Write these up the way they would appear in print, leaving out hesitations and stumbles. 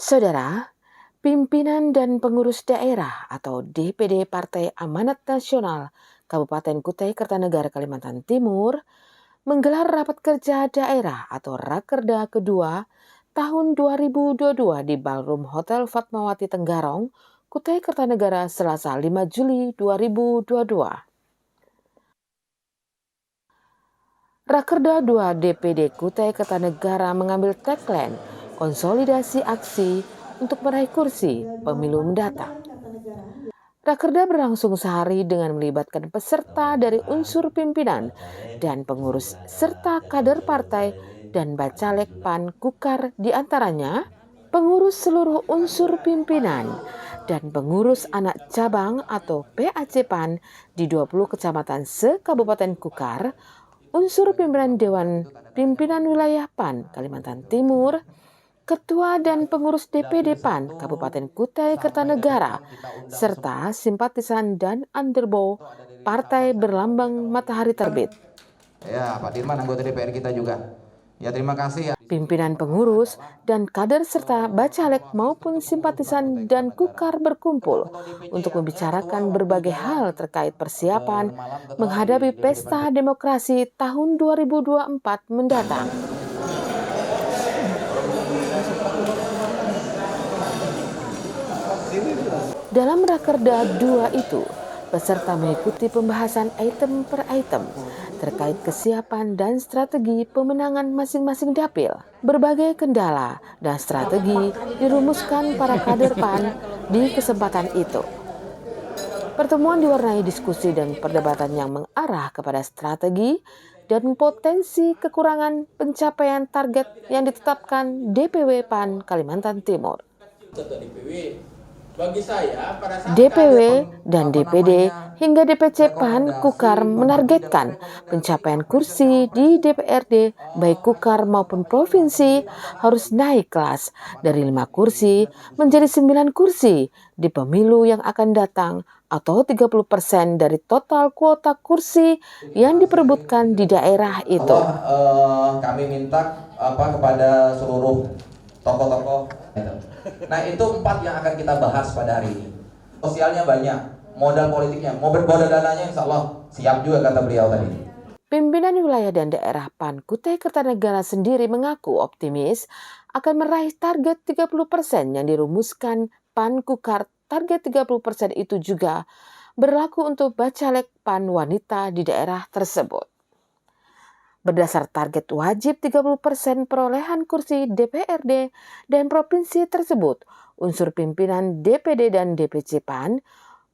Saudara, pimpinan dan pengurus daerah atau DPD Partai Amanat Nasional Kabupaten Kutai Kartanegara Kalimantan Timur menggelar rapat kerja daerah atau Rakerda kedua tahun 2022 di Ballroom Hotel Fatmawati Tenggarong, Kutai Kartanegara, Selasa 5 Juli 2022. Rakerda 2 DPD Kutai Kartanegara mengambil tagline konsolidasi aksi untuk meraih kursi pemilu mendatang. Rakerda berlangsung sehari dengan melibatkan peserta dari unsur pimpinan dan pengurus serta kader partai dan bacalek PAN Kukar, diantaranya pengurus seluruh unsur pimpinan dan pengurus anak cabang atau PAC PAN di 20 kecamatan se-Kabupaten Kukar, unsur pimpinan Dewan Pimpinan Wilayah PAN Kalimantan Timur, Ketua dan pengurus DPD PAN Kabupaten Kutai Kartanegara, serta simpatisan dan underbow partai berlambang matahari terbit. Ya, Pak Dirman, anggota DPR kita juga. Ya, terima kasih ya. Pimpinan pengurus dan kader serta bacalek maupun simpatisan dan Kukar berkumpul untuk membicarakan berbagai hal terkait persiapan menghadapi pesta demokrasi tahun 2024 mendatang. Dalam Rakerda 2 itu, peserta mengikuti pembahasan item per item terkait kesiapan dan strategi pemenangan masing-masing dapil. Berbagai kendala dan strategi dirumuskan para kader PAN di kesempatan itu. Pertemuan diwarnai diskusi dan perdebatan yang mengarah kepada strategi dan potensi kekurangan pencapaian target yang ditetapkan DPW PAN Kalimantan Timur. Bagi saya, pada saat DPW dan DPD hingga DPC PAN Kukar menargetkan pencapaian kursi di DPRD baik Kukar maupun provinsi harus naik kelas dari 5 kursi menjadi 9 kursi di pemilu yang akan datang atau 30% dari total kuota kursi yang diperebutkan di daerah itu. Kami minta kepada seluruh tokoh-tokoh. Nah, itu 4 yang akan kita bahas pada hari ini. Sosialnya banyak, modal politiknya, modal dananya insya Allah siap juga, kata beliau tadi. Pimpinan wilayah dan daerah PAN Kutai Kartanegara sendiri mengaku optimis akan meraih target 30% yang dirumuskan PAN Kukar. Target 30% itu juga berlaku untuk bacalek PAN wanita di daerah tersebut. Berdasar target wajib 30% perolehan kursi DPRD dan provinsi tersebut, unsur pimpinan DPD dan DPC PAN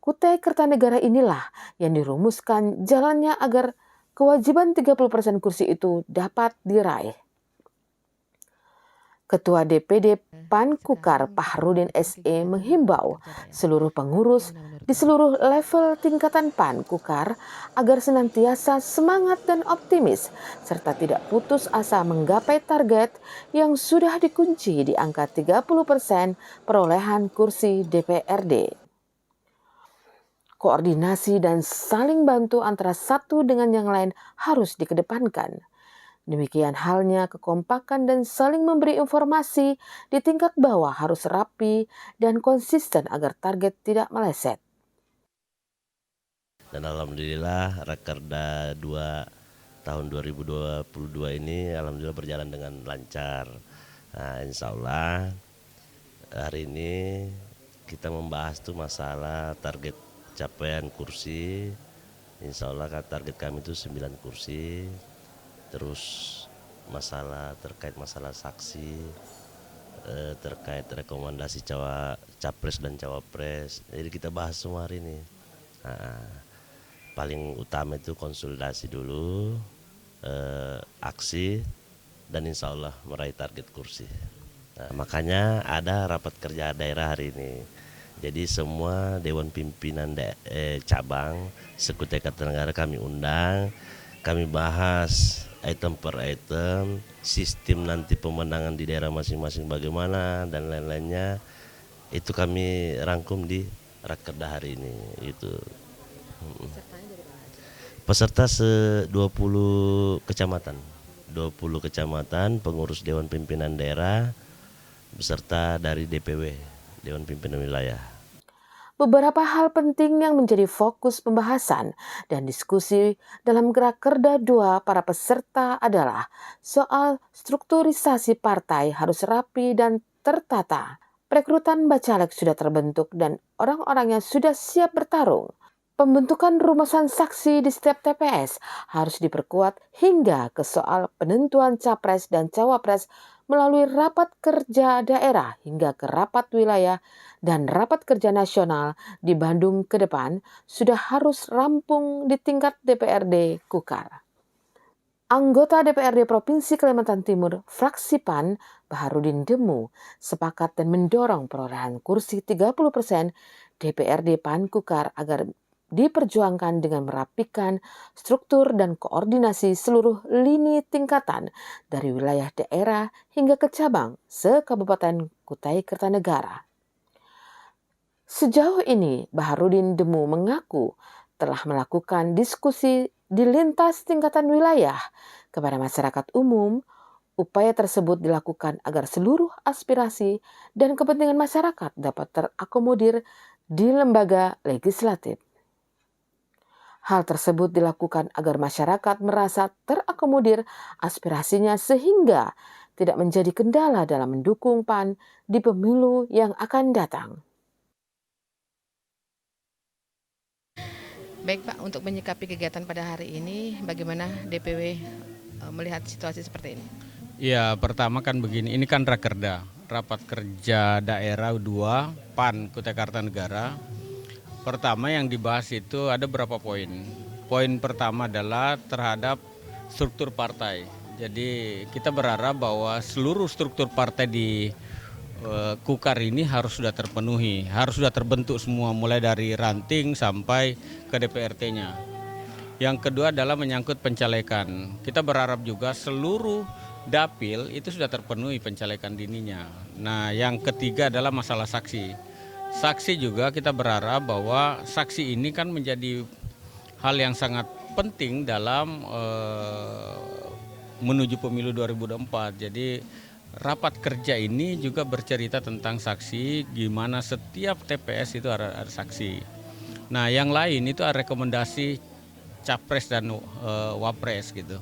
Kutai Kartanegara inilah yang dirumuskan jalannya agar kewajiban 30% kursi itu dapat diraih. Ketua DPD PAN Kukar Pahrudin SE menghimbau seluruh pengurus di seluruh level tingkatan PAN Kukar agar senantiasa semangat dan optimis serta tidak putus asa menggapai target yang sudah dikunci di angka 30% perolehan kursi DPRD. Koordinasi dan saling bantu antara satu dengan yang lain harus dikedepankan. Demikian halnya kekompakan dan saling memberi informasi di tingkat bawah harus rapi dan konsisten agar target tidak meleset. Dan alhamdulillah Rakerda 2 tahun 2022 ini alhamdulillah berjalan dengan lancar. Nah, insya Allah hari ini kita membahas tuh masalah target capaian kursi. Insya Allah target kami itu 9 kursi. Terus masalah terkait masalah saksi, terkait rekomendasi capres dan cawapres. Jadi kita bahas semua hari ini. Nah, paling utama itu konsolidasi dulu, aksi, dan insya Allah meraih target kursi. Nah, makanya ada rapat kerja daerah hari ini. Jadi semua Dewan Pimpinan cabang se-Kutai Kartanegara kami undang, kami bahas item per item, sistem nanti pemenangan di daerah masing-masing bagaimana dan lain-lainnya. Itu kami rangkum di Rakerda hari ini. Itu peserta se-20 kecamatan, 20 kecamatan, pengurus Dewan Pimpinan Daerah, beserta dari DPW, Dewan Pimpinan Wilayah. Beberapa hal penting yang menjadi fokus pembahasan dan diskusi dalam Rakerda 2 para peserta adalah soal strukturisasi partai harus rapi dan tertata. Perekrutan bacalek sudah terbentuk dan orang-orangnya sudah siap bertarung. Pembentukan rumusan saksi di setiap TPS harus diperkuat hingga ke soal penentuan capres dan cawapres melalui rapat kerja daerah hingga ke rapat wilayah dan rapat kerja nasional di Bandung ke depan sudah harus rampung di tingkat DPRD Kukar. Anggota DPRD Provinsi Kalimantan Timur, fraksi PAN, Baharudin Demu, sepakat dan mendorong perolehan kursi 30% DPRD PAN Kukar agar diperjuangkan dengan merapikan struktur dan koordinasi seluruh lini tingkatan dari wilayah daerah hingga ke cabang se-Kabupaten Kutai Kertanegara. Sejauh ini, Baharudin Demu mengaku telah melakukan diskusi di lintas tingkatan wilayah kepada masyarakat umum. Upaya tersebut dilakukan agar seluruh aspirasi dan kepentingan masyarakat dapat terakomodir di lembaga legislatif. Hal tersebut dilakukan agar masyarakat merasa terakomodir aspirasinya sehingga tidak menjadi kendala dalam mendukung PAN di pemilu yang akan datang. Baik Pak, untuk menyikapi kegiatan pada hari ini, bagaimana DPW melihat situasi seperti ini? Ya, pertama kan begini, ini kan Rakerda, Rapat Kerja Daerah 2 PAN Kutai Kartanegara. Pertama yang dibahas itu ada beberapa poin. Poin pertama adalah terhadap struktur partai. Jadi kita berharap bahwa seluruh struktur partai di Kukar ini harus sudah terpenuhi, harus sudah terbentuk semua mulai dari ranting sampai ke DPRT-nya. Yang kedua adalah menyangkut pencalekan. Kita berharap juga seluruh dapil itu sudah terpenuhi pencalekan dininya. Nah, yang ketiga adalah masalah saksi. Saksi juga kita berharap bahwa saksi ini kan menjadi hal yang sangat penting dalam menuju pemilu 2024. Jadi rapat kerja ini juga bercerita tentang saksi, gimana setiap TPS itu ada saksi. Nah, yang lain itu ada rekomendasi capres dan wapres gitu.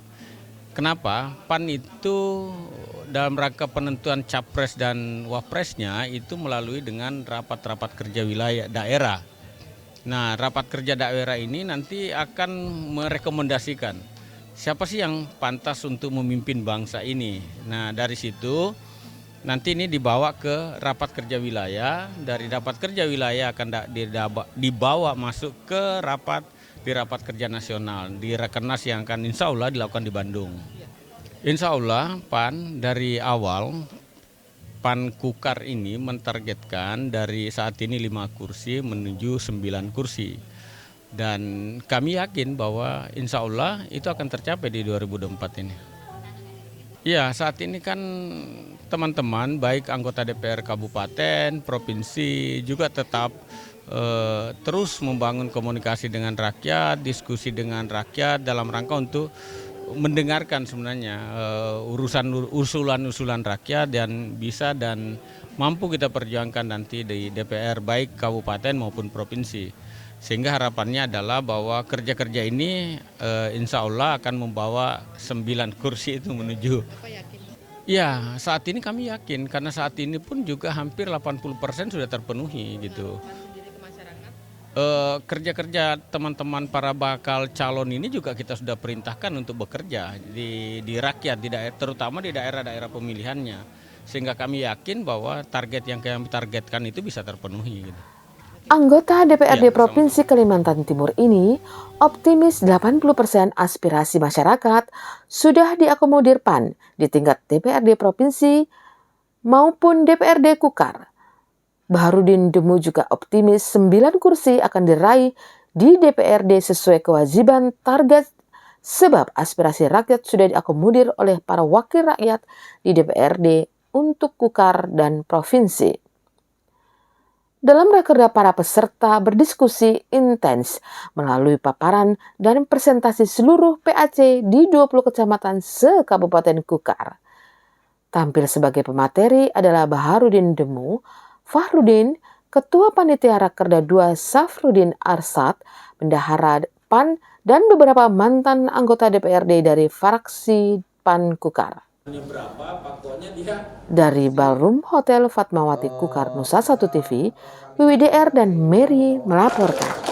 Kenapa? PAN itu dalam rangka penentuan capres dan wapresnya itu melalui dengan rapat-rapat kerja wilayah daerah. Nah, rapat kerja daerah ini nanti akan merekomendasikan siapa sih yang pantas untuk memimpin bangsa ini. Nah, dari situ nanti ini dibawa ke rapat kerja wilayah. Dari rapat kerja wilayah akan dibawa masuk ke rapat kerja nasional di Rakernas yang akan insya Allah dilakukan di Bandung. Insya Allah PAN dari awal PAN Kukar ini mentargetkan dari saat ini 5 kursi menuju 9 kursi. Dan kami yakin bahwa insya Allah itu akan tercapai di 2024 ini. Ya, saat ini kan teman-teman baik anggota DPR Kabupaten, Provinsi juga tetap terus membangun komunikasi dengan rakyat, diskusi dengan rakyat dalam rangka untuk mendengarkan sebenarnya usulan-usulan rakyat dan bisa dan mampu kita perjuangkan nanti di DPR baik kabupaten maupun provinsi. Sehingga harapannya adalah bahwa kerja-kerja ini insya Allah akan membawa 9 kursi itu menuju. Ya, saat ini kami yakin karena saat ini pun juga hampir 80% sudah terpenuhi gitu. Kerja-kerja teman-teman para bakal calon ini juga kita sudah perintahkan untuk bekerja di rakyat, terutama di daerah-daerah pemilihannya. Sehingga kami yakin bahwa target yang kami targetkan itu bisa terpenuhi. Gitu. Anggota DPRD Provinsi Kalimantan Timur ini optimis 80% aspirasi masyarakat sudah diakomodir PAN di tingkat DPRD Provinsi maupun DPRD Kukar. Baharudin Demu juga optimis 9 kursi akan diraih di DPRD sesuai kewajiban target sebab aspirasi rakyat sudah diakomodir oleh para wakil rakyat di DPRD untuk Kukar dan Provinsi. Dalam rakerda para peserta berdiskusi intens melalui paparan dan presentasi seluruh PAC di 20 kecamatan se-Kabupaten Kukar. Tampil sebagai pemateri adalah Baharudin Demu, Fahrudin, Ketua Panitia Rakerda 2 Safrudin Arsad, Bendahara PAN, dan beberapa mantan anggota DPRD dari fraksi PAN Kukar. Dari Ballroom Hotel Fatmawati Kukar, Nusa 1 TV, WWDR dan Mary melaporkan.